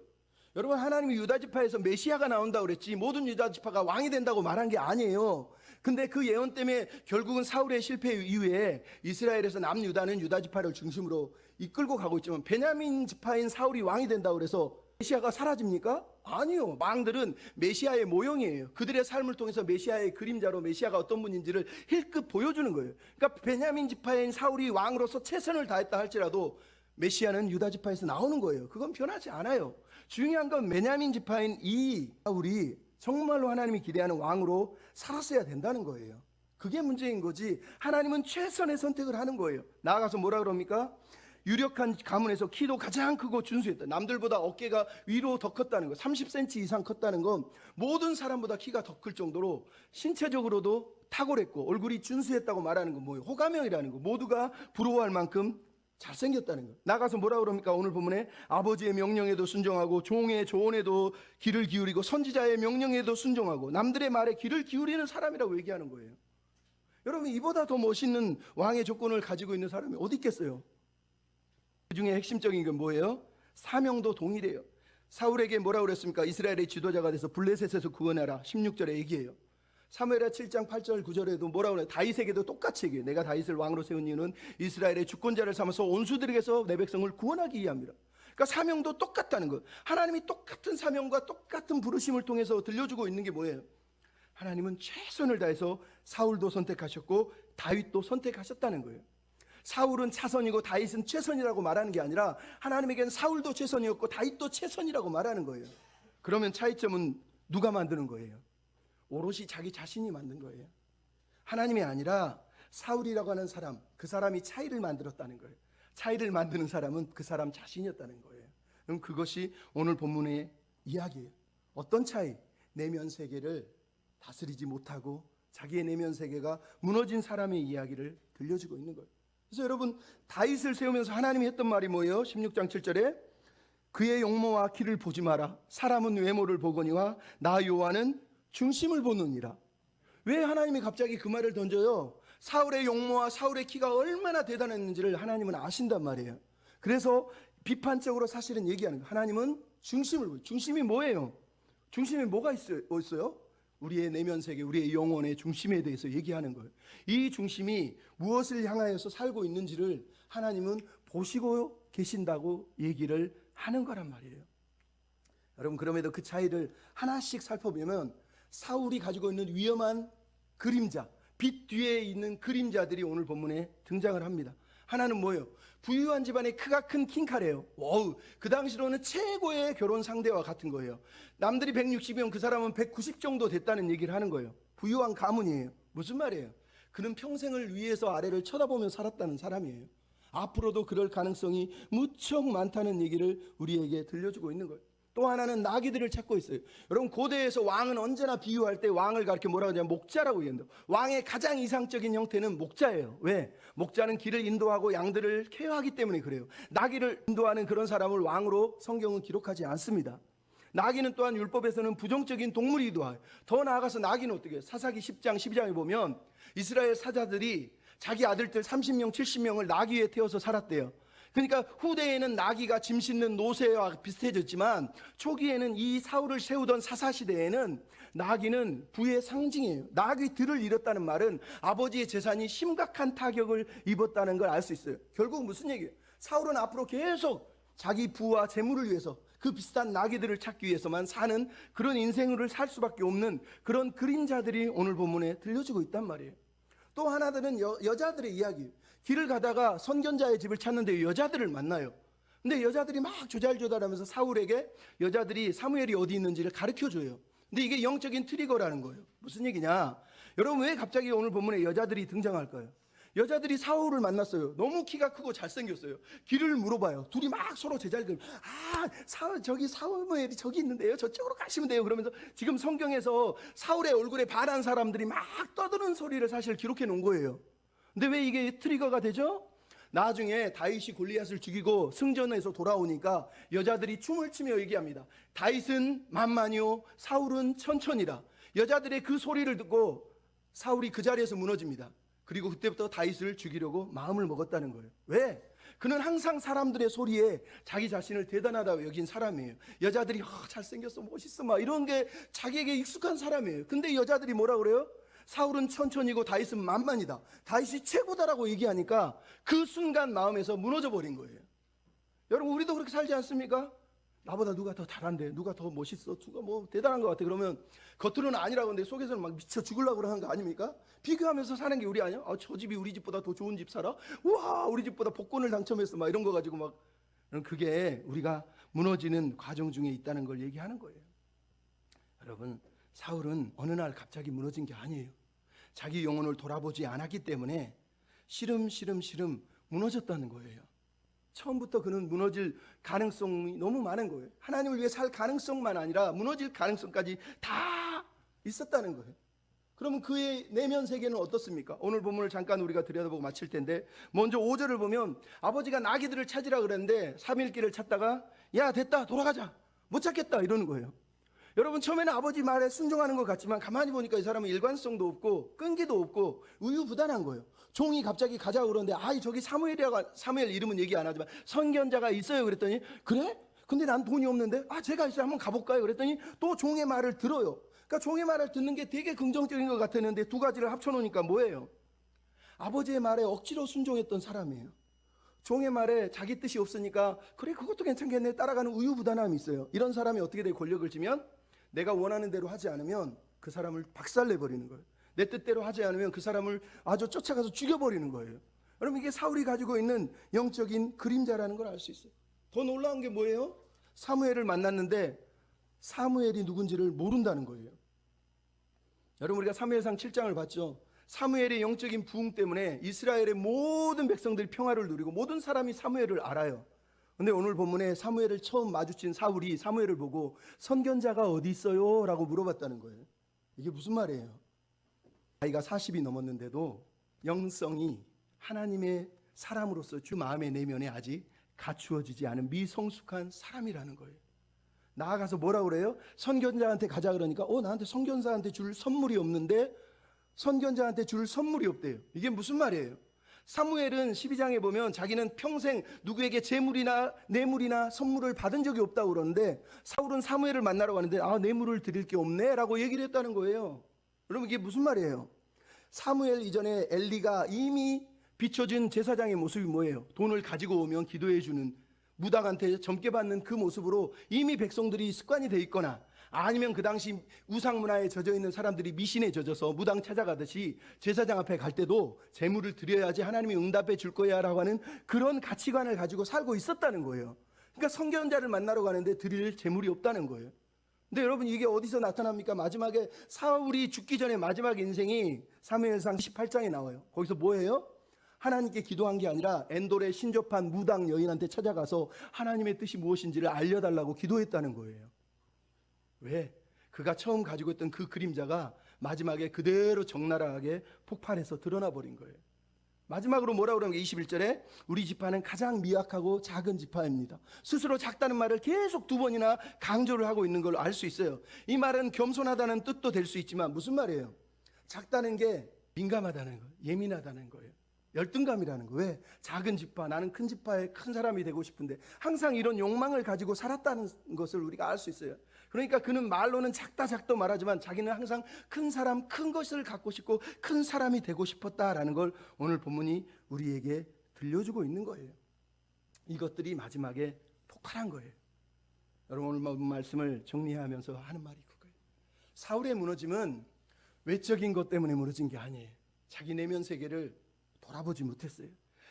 여러분, 하나님이 유다 지파에서 메시아가 나온다고 그랬지 모든 유다 지파가 왕이 된다고 말한 게 아니에요. 근데 그 예언 때문에 결국은 사울의 실패 이후에 이스라엘에서 남유다는 유다 지파를 중심으로 이끌고 가고 있지만 베냐민 지파인 사울이 왕이 된다고 그래서 메시아가 사라집니까? 아니요. 왕들은 메시아의 모형이에요. 그들의 삶을 통해서 메시아의 그림자로 메시아가 어떤 분인지를 힐끗 보여주는 거예요. 그러니까 베냐민 지파인 사울이 왕으로서 최선을 다했다 할지라도 메시아는 유다 지파에서 나오는 거예요. 그건 변하지 않아요. 중요한 건 베냐민 지파인 이 사울이 정말로 하나님이 기대하는 왕으로 살았어야 된다는 거예요. 그게 문제인 거지. 하나님은 최선의 선택을 하는 거예요. 나아가서 뭐라 그럽니까? 유력한 가문에서 키도 가장 크고 준수했다. 남들보다 어깨가 위로 더 컸다는 거, 30cm 이상 컸다는 건 모든 사람보다 키가 더 클 정도로 신체적으로도 탁월했고 얼굴이 준수했다고 말하는 건 뭐예요? 호감형이라는 거. 모두가 부러워할 만큼 잘생겼다는 거. 나가서 뭐라 그럽니까? 오늘 본문에 아버지의 명령에도 순종하고 종의 조언에도 귀를 기울이고 선지자의 명령에도 순종하고 남들의 말에 귀를 기울이는 사람이라고 얘기하는 거예요. 여러분, 이보다 더 멋있는 왕의 조건을 가지고 있는 사람이 어디 있겠어요? 그 중에 핵심적인 건 뭐예요? 사명도 동일해요. 사울에게 뭐라고 그랬습니까? 이스라엘의 지도자가 돼서 블레셋에서 구원하라. 16절에 얘기해요. 사무엘하 7장 8절 9절에도 뭐라고 그래요? 다윗에게도 똑같이 얘기해요. 내가 다윗을 왕으로 세운 이유는 이스라엘의 주권자를 삼아서 온수들에게서 내 백성을 구원하기 위함이라. 그러니까 사명도 똑같다는 거예요. 하나님이 똑같은 사명과 똑같은 부르심을 통해서 들려주고 있는 게 뭐예요? 하나님은 최선을 다해서 사울도 선택하셨고 다윗도 선택하셨다는 거예요. 사울은 차선이고 다윗은 최선이라고 말하는 게 아니라 하나님에게는 사울도 최선이었고 다윗도 최선이라고 말하는 거예요. 그러면 차이점은 누가 만드는 거예요? 오롯이 자기 자신이 만든 거예요. 하나님이 아니라 사울이라고 하는 사람, 그 사람이 차이를 만들었다는 거예요. 차이를 만드는 사람은 그 사람 자신이었다는 거예요. 그럼 그것이 오늘 본문의 이야기예요. 어떤 차이? 내면 세계를 다스리지 못하고 자기의 내면 세계가 무너진 사람의 이야기를 들려주고 있는 거예요. 그래서 여러분, 다윗을 세우면서 하나님이 했던 말이 뭐예요? 16장 7절에 그의 용모와 키를 보지 마라. 사람은 외모를 보거니와 나 여호와는 중심을 보느니라. 왜 하나님이 갑자기 그 말을 던져요? 사울의 용모와 사울의 키가 얼마나 대단했는지를 하나님은 아신단 말이에요. 그래서 비판적으로 사실은 얘기하는 거예요. 하나님은 중심을 보여요. 중심이 뭐예요? 중심에 뭐가 있어요? 우리의 내면 세계, 우리의 영혼의 중심에 대해서 얘기하는 거예요. 이 중심이 무엇을 향하여서 살고 있는지를 하나님은 보시고 계신다고 얘기를 하는 거란 말이에요. 여러분, 그럼에도 그 차이를 하나씩 살펴보면 사울이 가지고 있는 위험한 그림자, 빛 뒤에 있는 그림자들이 오늘 본문에 등장을 합니다. 하나는 뭐예요? 부유한 집안의 크가 큰 킹카레요. 와우, 그 당시로는 최고의 결혼 상대와 같은 거예요. 남들이 160이면 그 사람은 190 정도 됐다는 얘기를 하는 거예요. 부유한 가문이에요. 무슨 말이에요? 그는 평생을 위에서 아래를 쳐다보며 살았다는 사람이에요. 앞으로도 그럴 가능성이 무척 많다는 얘기를 우리에게 들려주고 있는 거예요. 또 하나는 나귀들을 찾고 있어요. 여러분, 고대에서 왕은 언제나 비유할 때 왕을 가르쳐 뭐라고 하냐면 목자라고 얘기한다. 왕의 가장 이상적인 형태는 목자예요. 왜? 목자는 길을 인도하고 양들을 케어하기 때문에 그래요. 나귀를 인도하는 그런 사람을 왕으로 성경은 기록하지 않습니다. 나귀는 또한 율법에서는 부정적인 동물이기도 해요. 더 나아가서 나귀는 어떻게 해요? 사사기 10장 12장에 보면 이스라엘 사자들이 자기 아들들 30명 70명을 나귀 위에 태워서 살았대요. 그러니까 후대에는 나귀가 짐 싣는 노새와 비슷해졌지만 초기에는 이 사울을 세우던 사사시대에는 나귀는 부의 상징이에요. 나귀들을 잃었다는 말은 아버지의 재산이 심각한 타격을 입었다는 걸 알 수 있어요. 결국 무슨 얘기예요? 사울은 앞으로 계속 자기 부와 재물을 위해서 그 비슷한 나귀들을 찾기 위해서만 사는 그런 인생을 살 수밖에 없는 그런 그림자들이 오늘 본문에 들려주고 있단 말이에요. 또 하나들은 여자들의 이야기예요. 길을 가다가 선견자의 집을 찾는데 여자들을 만나요. 근데 여자들이 막 조잘조잘하면서 사울에게 여자들이 사무엘이 어디 있는지를 가르쳐줘요. 근데 이게 영적인 트리거라는 거예요. 무슨 얘기냐? 여러분, 왜 갑자기 오늘 본문에 여자들이 등장할까요? 여자들이 사울을 만났어요. 너무 키가 크고 잘생겼어요. 길을 물어봐요. 둘이 막 서로 제잘금. 저기 사무엘이 저기 있는데요. 저쪽으로 가시면 돼요. 그러면서 지금 성경에서 사울의 얼굴에 반한 사람들이 막 떠드는 소리를 사실 기록해 놓은 거예요. 근데 왜 이게 트리거가 되죠? 나중에 다윗이 골리앗을 죽이고 승전에서 돌아오니까 여자들이 춤을 추며 얘기합니다. 다윗은 만만이요 사울은 천천이라. 여자들의 그 소리를 듣고 사울이 그 자리에서 무너집니다. 그리고 그때부터 다윗을 죽이려고 마음을 먹었다는 거예요. 왜? 그는 항상 사람들의 소리에 자기 자신을 대단하다고 여긴 사람이에요. 여자들이 잘생겼어 멋있어 막 이런 게 자기에게 익숙한 사람이에요. 근데 여자들이 뭐라 그래요? 사울은 천천히고 다윗은 만만이다. 다윗이 최고다라고 얘기하니까 그 순간 마음에서 무너져 버린 거예요. 여러분, 우리도 그렇게 살지 않습니까? 나보다 누가 더 잘한대, 누가 더 멋있어, 누가 뭐 대단한 것 같아. 그러면 겉으로는 아니라고 하는데 속에서는 막 미쳐 죽으려고 그러는 거 아닙니까? 비교하면서 사는 게 우리 아니야? 저 집이 우리 집보다 더 좋은 집 살아? 우와, 우리 집보다 복권을 당첨했어 막 이런 거 가지고 막. 그게 우리가 무너지는 과정 중에 있다는 걸 얘기하는 거예요. 여러분, 사울은 어느 날 갑자기 무너진 게 아니에요. 자기 영혼을 돌아보지 않았기 때문에 시름시름 무너졌다는 거예요. 처음부터 그는 무너질 가능성이 너무 많은 거예요. 하나님을 위해 살 가능성만 아니라 무너질 가능성까지 다 있었다는 거예요. 그러면 그의 내면 세계는 어떻습니까? 오늘 본문을 잠깐 우리가 들여다보고 마칠 텐데, 먼저 5절을 보면 아버지가 나귀들을 찾으라 그랬는데 3일길을 찾다가 야 됐다 돌아가자 못 찾겠다 이러는 거예요. 여러분, 처음에는 아버지 말에 순종하는 것 같지만 가만히 보니까 이 사람은 일관성도 없고 끈기도 없고 우유부단한 거예요. 종이 갑자기 가자고 그러는데 저기 사무엘이라고, 사무엘 이름은 얘기 안 하지만 선견자가 있어요 그랬더니 그래? 근데 난 돈이 없는데 제가 있어요 한번 가볼까요? 그랬더니 또 종의 말을 들어요. 그러니까 종의 말을 듣는 게 되게 긍정적인 것 같았는데 두 가지를 합쳐놓으니까 뭐예요? 아버지의 말에 억지로 순종했던 사람이에요. 종의 말에 자기 뜻이 없으니까 그래 그것도 괜찮겠네 따라가는 우유부단함이 있어요. 이런 사람이 어떻게 돼? 권력을 쥐면 내가 원하는 대로 하지 않으면 그 사람을 박살내버리는 거예요. 내 뜻대로 하지 않으면 그 사람을 아주 쫓아가서 죽여버리는 거예요. 여러분, 이게 사울이 가지고 있는 영적인 그림자라는 걸 알 수 있어요. 더 놀라운 게 뭐예요? 사무엘을 만났는데 사무엘이 누군지를 모른다는 거예요. 여러분, 우리가 사무엘상 7장을 봤죠. 사무엘의 영적인 부흥 때문에 이스라엘의 모든 백성들이 평화를 누리고 모든 사람이 사무엘을 알아요. 근데 오늘 본문에 사무엘을 처음 마주친 사울이 사무엘을 보고 선견자가 어디 있어요? 라고 물어봤다는 거예요. 이게 무슨 말이에요? 나이가 40이 넘었는데도 영성이 하나님의 사람으로서 주 마음의 내면에 아직 갖추어지지 않은 미성숙한 사람이라는 거예요. 나아가서 뭐라 그래요? 선견자한테 가자 그러니까 나한테 선견자한테 줄 선물이 없는데 선견자한테 줄 선물이 없대요. 이게 무슨 말이에요? 사무엘은 12장에 보면 자기는 평생 누구에게 재물이나 뇌물이나 선물을 받은 적이 없다고 그러는데 사울은 사무엘을 만나러 가는데 뇌물을 드릴 게 없네 라고 얘기를 했다는 거예요. 여러분, 이게 무슨 말이에요? 사무엘 이전에 엘리가 이미 비춰진 제사장의 모습이 뭐예요? 돈을 가지고 오면 기도해 주는 무당한테 점괘 받는 그 모습으로 이미 백성들이 습관이 돼 있거나 아니면 그 당시 우상 문화에 젖어 있는 사람들이 미신에 젖어서 무당 찾아가듯이 제사장 앞에 갈 때도 재물을 드려야지 하나님이 응답해 줄 거야 라고 하는 그런 가치관을 가지고 살고 있었다는 거예요. 그러니까 선견자를 만나러 가는데 드릴 재물이 없다는 거예요. 근데 여러분, 이게 어디서 나타납니까? 마지막에 사울이 죽기 전에 마지막 인생이 사무엘상 18장에 나와요. 거기서 뭐예요? 하나님께 기도한 게 아니라 엔돌에 신접한 무당 여인한테 찾아가서 하나님의 뜻이 무엇인지를 알려달라고 기도했다는 거예요. 왜? 그가 처음 가지고 있던 그 그림자가 마지막에 그대로 적나라하게 폭발해서 드러나 버린 거예요. 마지막으로 뭐라고 그러는 게 21절에 우리 지파는 가장 미약하고 작은 지파입니다. 스스로 작다는 말을 계속 두 번이나 강조를 하고 있는 걸 알 수 있어요. 이 말은 겸손하다는 뜻도 될 수 있지만 무슨 말이에요? 작다는 게 민감하다는 거예요. 예민하다는 거예요. 열등감이라는 거. 왜? 작은 지파, 나는 큰 지파의 큰 사람이 되고 싶은데 항상 이런 욕망을 가지고 살았다는 것을 우리가 알 수 있어요. 그러니까 그는 말로는 작다 말하지만 자기는 항상 큰 사람, 큰 것을 갖고 싶고 큰 사람이 되고 싶었다라는 걸 오늘 본문이 우리에게 들려주고 있는 거예요. 이것들이 마지막에 폭발한 거예요. 여러분, 오늘 말씀을 정리하면서 하는 말이 그거예요. 사울의 무너짐은 외적인 것 때문에 무너진 게 아니에요. 자기 내면 세계를 돌아보지 못했어요.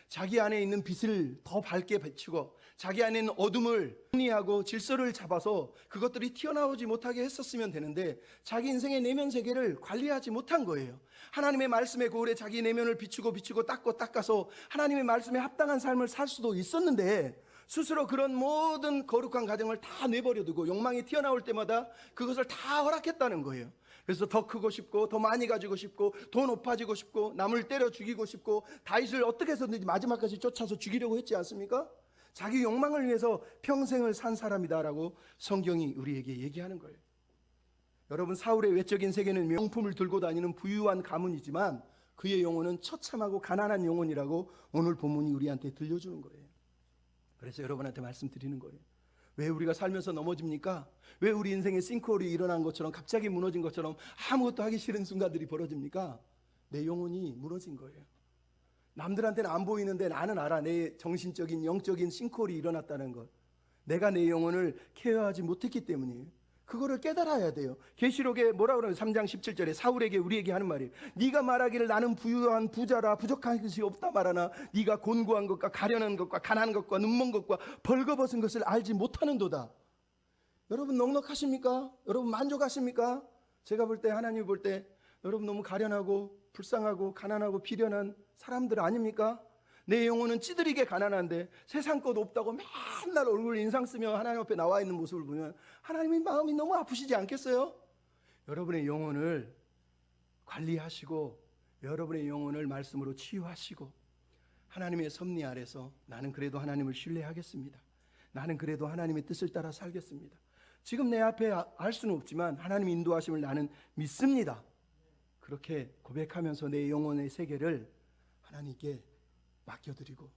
자기 안에 있는 빛을 더 밝게 비추고 자기 안에 있는 어둠을 정리하고 질서를 잡아서 그것들이 튀어나오지 못하게 했었으면 되는데 자기 인생의 내면 세계를 관리하지 못한 거예요. 하나님의 말씀의 거울에 자기 내면을 비추고 닦아서 하나님의 말씀에 합당한 삶을 살 수도 있었는데 스스로 그런 모든 거룩한 가정을 다 내버려두고 욕망이 튀어나올 때마다 그것을 다 허락했다는 거예요. 그래서 더 크고 싶고 더 많이 가지고 싶고 더 높아지고 싶고 남을 때려 죽이고 싶고 다윗을 어떻게 해서든지 마지막까지 쫓아서 죽이려고 했지 않습니까? 자기 욕망을 위해서 평생을 산 사람이다라고 성경이 우리에게 얘기하는 거예요. 여러분, 사울의 외적인 세계는 명품을 들고 다니는 부유한 가문이지만 그의 영혼은 처참하고 가난한 영혼이라고 오늘 본문이 우리한테 들려주는 거예요. 그래서 여러분한테 말씀드리는 거예요. 왜 우리가 살면서 넘어집니까? 왜 우리 인생에 싱크홀이 일어난 것처럼 갑자기 무너진 것처럼 아무것도 하기 싫은 순간들이 벌어집니까? 내 영혼이 무너진 거예요. 남들한테는 안 보이는데 나는 알아. 내 정신적인 영적인 싱크홀이 일어났다는 걸. 내가 내 영혼을 케어하지 못했기 때문이에요. 그거를 깨달아야 돼요. 계시록에 뭐라고 그러면 3장 17절에 사울에게 우리에게 하는 말이에요. 네가 말하기를 나는 부유한 부자라 부족한 것이 없다 말하나 네가 곤고한 것과 가련한 것과 가난한 것과 눈먼 것과 벌거벗은 것을 알지 못하는도다. 여러분 넉넉하십니까? 여러분 만족하십니까? 제가 볼 때, 하나님 볼 때 여러분 너무 가련하고 불쌍하고 가난하고 비련한 사람들 아닙니까? 내 영혼은 찌들이게 가난한데 세상 것 없다고 맨날 얼굴 인상 쓰며 하나님 앞에 나와 있는 모습을 보면 하나님의 마음이 너무 아프시지 않겠어요? 여러분의 영혼을 관리하시고 여러분의 영혼을 말씀으로 치유하시고 하나님의 섭리 아래서 나는 그래도 하나님을 신뢰하겠습니다. 나는 그래도 하나님의 뜻을 따라 살겠습니다. 지금 내 앞에 알 수는 없지만 하나님의 인도하심을 나는 믿습니다. 그렇게 고백하면서 내 영혼의 세계를 하나님께 맡겨드리고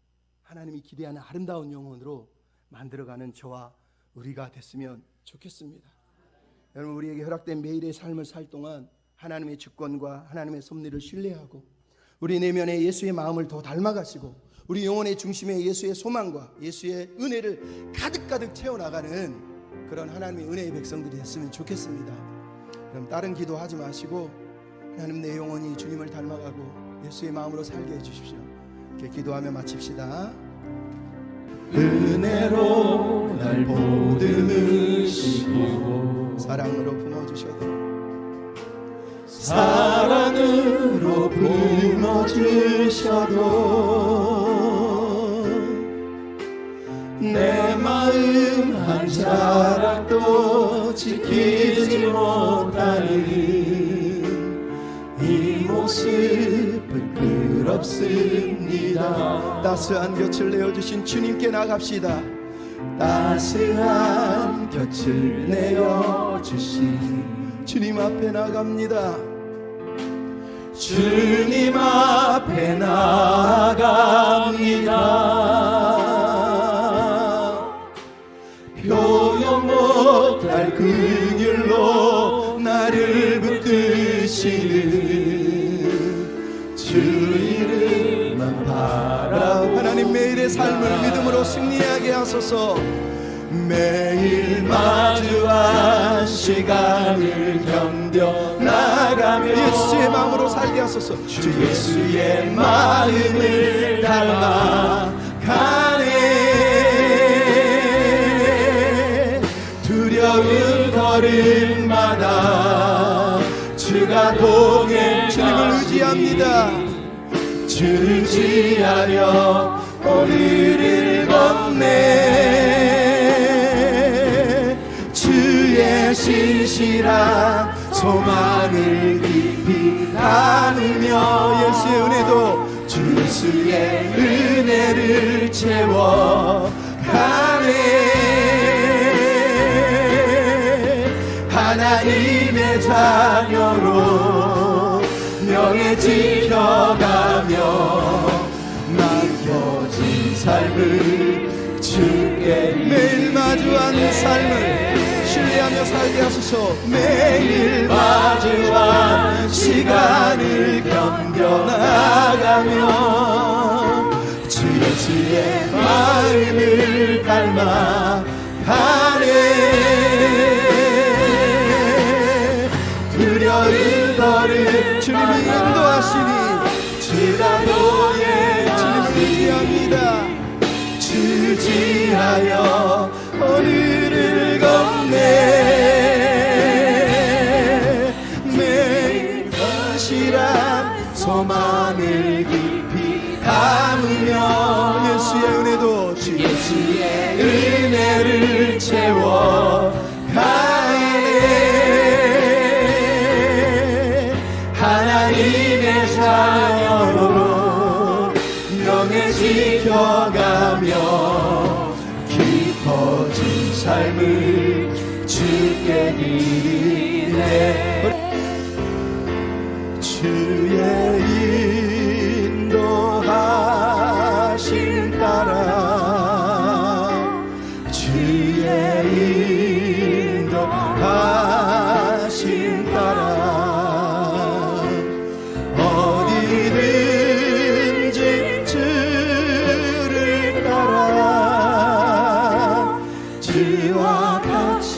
하나님이 기대하는 아름다운 영혼으로 만들어가는 저와 우리가 됐으면 좋겠습니다. 여러분, 우리에게 허락된 매일의 삶을 살 동안 하나님의 주권과 하나님의 섭리를 신뢰하고 우리 내면에 예수의 마음을 더 닮아가시고 우리 영혼의 중심에 예수의 소망과 예수의 은혜를 가득가득 채워나가는 그런 하나님의 은혜의 백성들이 됐으면 좋겠습니다. 그럼 다른 기도하지 마시고 하나님, 내 영혼이 주님을 닮아가고 예수의 마음으로 살게 해주십시오. 이렇게 기도하며 마칩시다. 은혜로 날 보듬으시고 사랑으로 품어주셔도 사랑으로 품어주셔도 내 마음 한 자락도 지키지 못하는 이 모습 부끄럽습니다. 따스한 곁을 내어주신 주님께 나갑시다. 따스한 곁을 내어주신 주님 앞에 나갑니다. 주님 앞에 나갑니다. 표현 못할 그 길로 나를 붙드시는 주 이름만 바라보고 하나님, 매일의 삶을 믿음으로 승리하게 하소서. 매일 마주한 시간을 견뎌 나가며 예수의 마음으로 살게 하소서. 주 예수의 마음을 닮아 가네. 두려운 걸음마다 주가 동행 주님을 의지합니다. 주를 의지하며 오늘을 걷네. 주의 신실한 소망을 깊이 나누며 예수의 은혜도 주 예수의 은혜를 채워 가네. 하나님의 자녀로 명예 지켜가며 삶을 주께 매일 마주하는 삶을 신뢰하며 살게 하소서. 매일 마주한 시간을 견뎌나가며 주 예수의 마음을 닮아 가네. 두려운 걸음 주님이 인도하시니 주라도의 주님을 의지합니다. 주지하여 오늘을 걷네. 매일 건실한 소망을 깊이 담으며 예수의 은혜도 예수의 은혜를 채워 가네. 하나님의 자녀로 영에 지켜가며 깊어진 삶을 주께 드리네. 주의 인도하심 따라 주의 인도하심 따라 어디든지 주를 따라 주와 같이